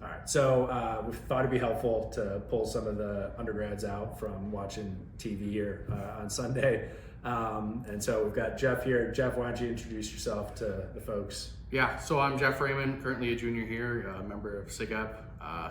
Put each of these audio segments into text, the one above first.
All right, so we thought it'd be helpful to pull some of the undergrads out from watching TV here on Sunday. And so we've got Jeff here. Jeff, why don't you introduce yourself to the folks? Yeah, so I'm Jeff Raymond, currently a junior here, a member of SigEp,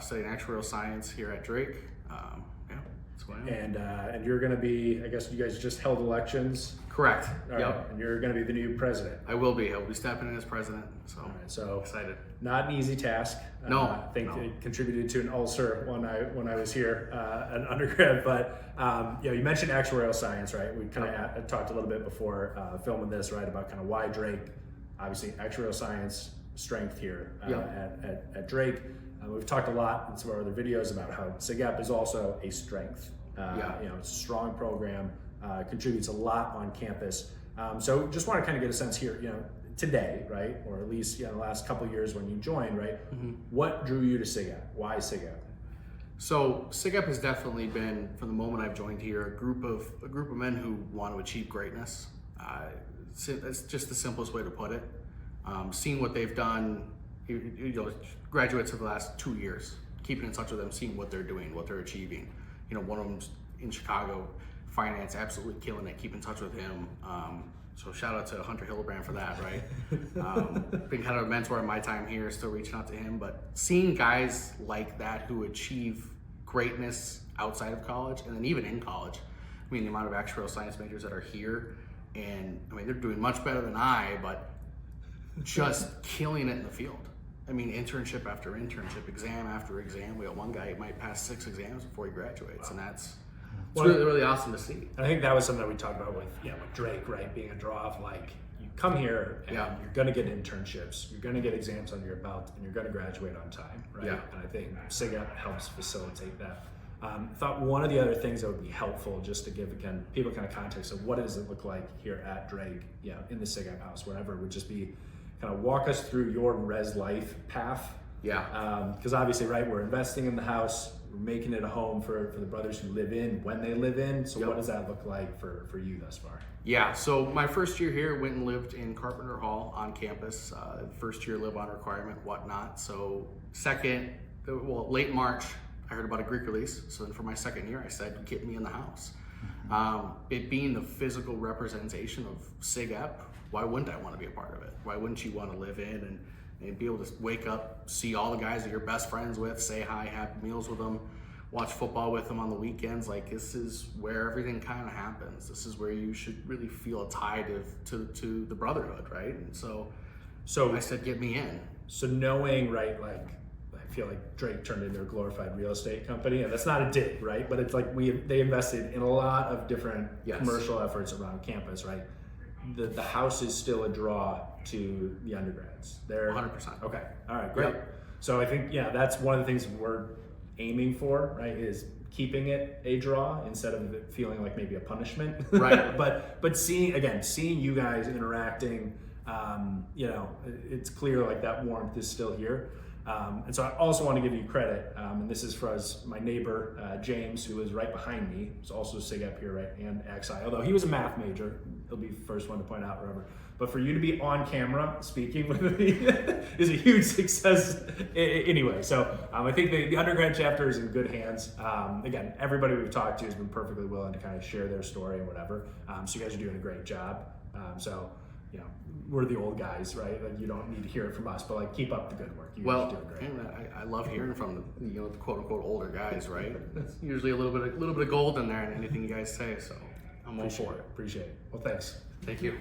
studying actuarial science here at Drake. Yeah, that's what I am. And you're going to be, I guess you guys just held elections. Correct. All right, and you're going to be the new president. I will be. I will be stepping in as president. So, all right, so excited. Not an easy task. No, I think it contributed to an ulcer when I was here, an undergrad. But you mentioned actuarial science, right? We kind of talked a little bit before filming this, right, about kind of why Drake. Obviously, actuarial science strength here at Drake. We've talked a lot in some of our other videos about how SigEp is also a strength. It's a strong program, contributes a lot on campus. So just want to kind of get a sense here, today, right, or at least the last couple of years when you joined, right? Mm-hmm. What drew you to SigEp? Why SigEp? So SigEp has definitely been, from the moment I've joined here, a group of men who want to achieve greatness. That's just the simplest way to put it. Seeing what they've done, graduates of the last 2 years, keeping in touch with them, seeing what they're doing, what they're achieving. One of them's in Chicago, finance, absolutely killing it. Keep in touch with him. So shout out to Hunter Hillebrand for that, right? Been kind of a mentor in my time here, still reaching out to him. But seeing guys like that who achieve greatness outside of college and then even in college, the amount of actuarial science majors that are here, and they're doing much better than I, but just killing it in the field. Internship after internship, exam after exam. We got one guy who might pass 6 exams before he graduates, and that's really, really awesome to see. I think that was something that we talked about with Drake, right? Being a draw of you come here and you're going to get internships, you're going to get exams under your belt, and you're going to graduate on time, right? Yeah. And I think SigEp helps facilitate that. Thought one of the other things that would be helpful, just to give again people kind of context of what does it look like here at Drake, in the SigEp house, wherever, would just be kind of walk us through your res life path. Yeah. Because obviously, right, we're investing in the house, we're making it a home for the brothers who live in, when they live in. So what does that look like for you thus far? Yeah, so my first year here, went and lived in Carpenter Hall on campus. First year live on requirement, whatnot. So late March, I heard about a Greek release. So then for my second year, I said, get me in the house. It being the physical representation of SigEp, why wouldn't I want to be a part of it? Why wouldn't you want to live in and be able to wake up, see all the guys that you're best friends with, say hi, have meals with them, watch football with them on the weekends? This is where everything kind of happens. This is where you should really feel a tie to the brotherhood, right? And so I said, get me in. So knowing, right, I feel like Drake turned into a glorified real estate company, and that's not a dig, right? But it's they invested in a lot of different commercial efforts around campus, right? The house is still a draw to the undergrads. They're 100%. Okay. All right. Great. So I think that's one of the things we're aiming for, right? Is keeping it a draw instead of it feeling like maybe a punishment. Right. but seeing you guys interacting, it's clear that warmth is still here. And so I also want to give you credit, and this is for my neighbor, James, who is right behind me. He's also SigEp here, right, and XI, although he was a math major. He'll be the first one to point out, whatever. But for you to be on camera speaking with me is a huge success anyway. So I think the undergrad chapter is in good hands. Again, everybody we've talked to has been perfectly willing to kind of share their story and whatever. So you guys are doing a great job. We're the old guys, right? You don't need to hear it from us, but keep up the good work. You guys are doing great. I love hearing from the quote unquote older guys, right? There's usually a little bit of gold in there in anything you guys say. So I'm all for it. Appreciate it. Well, thanks. Thank you.